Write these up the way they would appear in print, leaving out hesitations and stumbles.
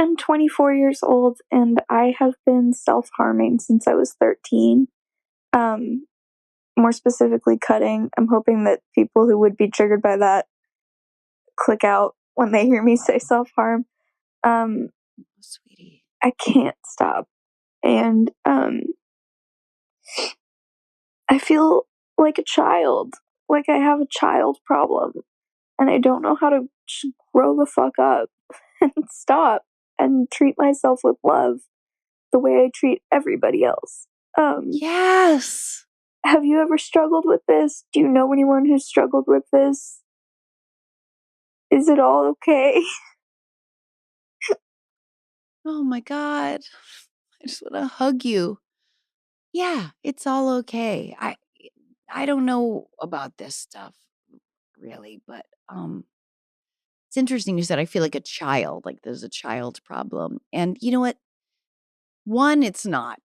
am 24 years old, and I have been self-harming since I was 13. Um, More specifically, cutting. I'm hoping that people who would be triggered by that click out when they hear me say self-harm. Um, Sweetie. I can't stop, and I feel like a child, like I have a child problem, and I don't know how to just grow the fuck up and stop and treat myself with love the way I treat everybody else. Yes. Have you ever struggled with this? Do you know anyone who's struggled with this? Is it all okay? Oh my God. I just want to hug you. Yeah, it's all okay. I don't know about this stuff really, but it's interesting you said I feel like a child, like there's a child's problem. And you know what? One, it's not.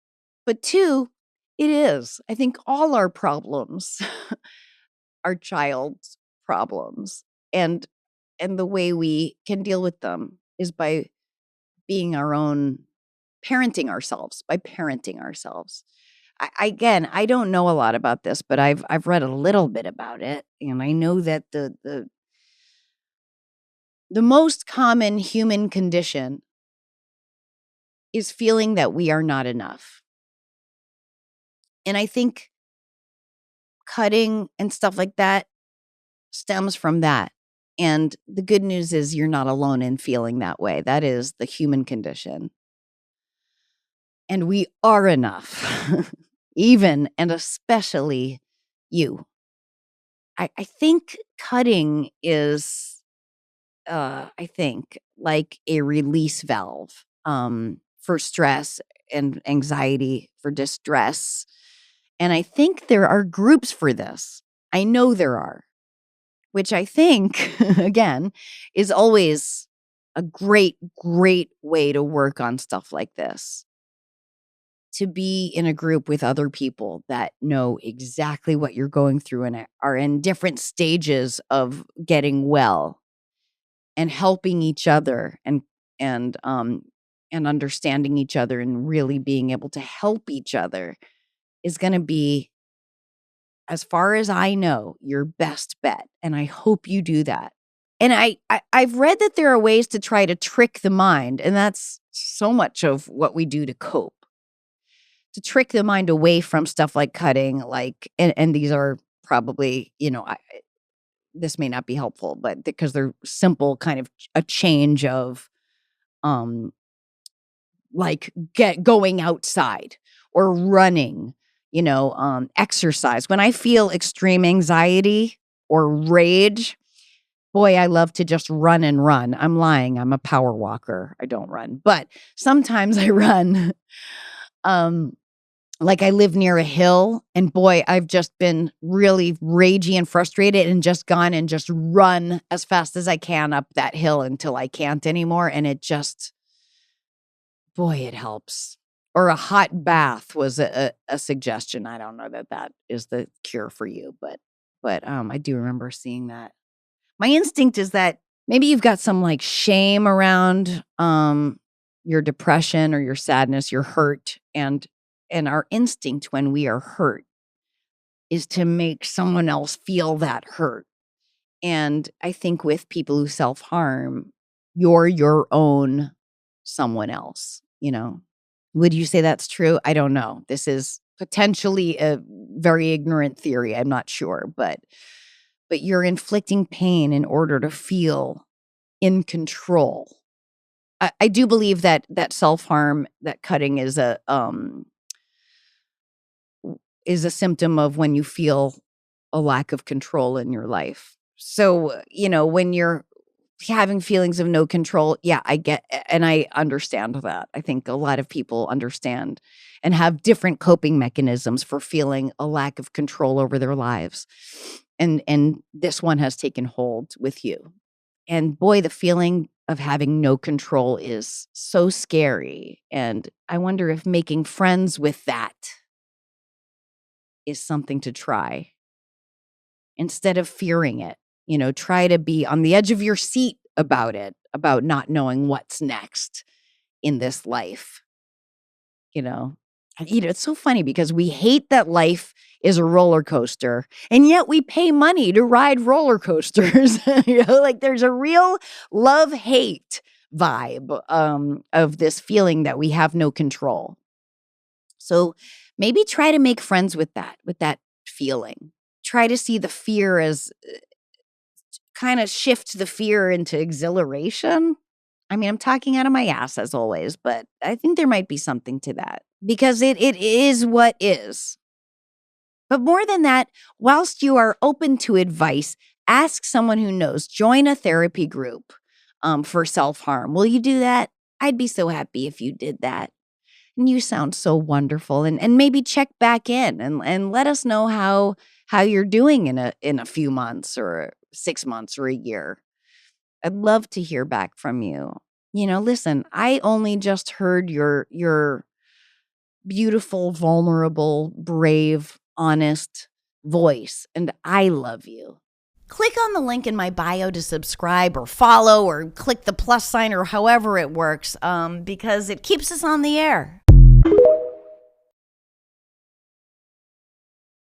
But two, it is. I think all our problems are child's problems. And the way we can deal with them is by being our own parenting ourselves, by parenting ourselves. Again, I don't know a lot about this, but I've read a little bit about it, and I know that the most common human condition is feeling that we are not enough. And I think cutting and stuff like that stems from that. And the good news is you're not alone in feeling that way. That is the human condition. And we are enough, even and especially you. I think cutting is, I think, like a release valve for stress and anxiety, for distress. And I think there are groups for this. I know there are, which I think, again, is always a great, great way to work on stuff like this. To be in a group with other people that know exactly what you're going through and are in different stages of getting well and helping each other and um and understanding each other and really being able to help each other is going to be, as far as I know, your best bet. And I hope you do that. And I've read that there are ways to try to trick the mind, and that's so much of what we do to cope. To trick the mind away from stuff like cutting, like, and these are probably, this may not be helpful, but because they're simple, kind of a change of, um, like going outside or running, exercise. When I feel extreme anxiety or rage, boy, I love to just run and run. I'm lying. I'm a power walker. I don't run, but sometimes I run. Like I live near a hill, and boy, I've just been really ragey and frustrated and just gone and just run as fast as I can up that hill until I can't anymore. And it just, boy, it helps. Or a hot bath was a suggestion. I don't know that is the cure for you, but I do remember seeing that. My instinct is that maybe you've got some like shame around your depression or your sadness, your hurt, and our instinct when we are hurt is to make someone else feel that hurt. And I think with people who self-harm, you're your own someone else. Would you say that's true? I don't know. This is potentially a very ignorant theory. I'm not sure, but you're inflicting pain in order to feel in control. I do believe that self-harm, that cutting is a symptom of when you feel a lack of control in your life. So, when you're having feelings of no control, yeah, I get, and I understand that. I think a lot of people understand and have different coping mechanisms for feeling a lack of control over their lives. And this one has taken hold with you. And boy, the feeling of having no control is so scary. And I wonder if making friends with that is something to try instead of fearing it. Try to be on the edge of your seat about it, about not knowing what's next, in this life. It's so funny because we hate that life is a roller coaster, and yet we pay money to ride roller coasters. Like there's a real love-hate vibe of this feeling that we have no control. So maybe try to make friends with that feeling. Try to see the fear as kind of shift the fear into exhilaration. I mean, I'm talking out of my ass as always, but I think there might be something to that because it is what is. But more than that, whilst you are open to advice, ask someone who knows. Join a therapy group for self-harm. Will you do that? I'd be so happy if you did that. And you sound so wonderful. And maybe check back in and let us know how you're doing in a few months or 6 months or a year. I'd love to hear back from you. Listen, I only just heard your beautiful, vulnerable, brave, honest voice, and I love you. Click on the link in my bio to subscribe or follow or click the plus sign or however it works because it keeps us on the air.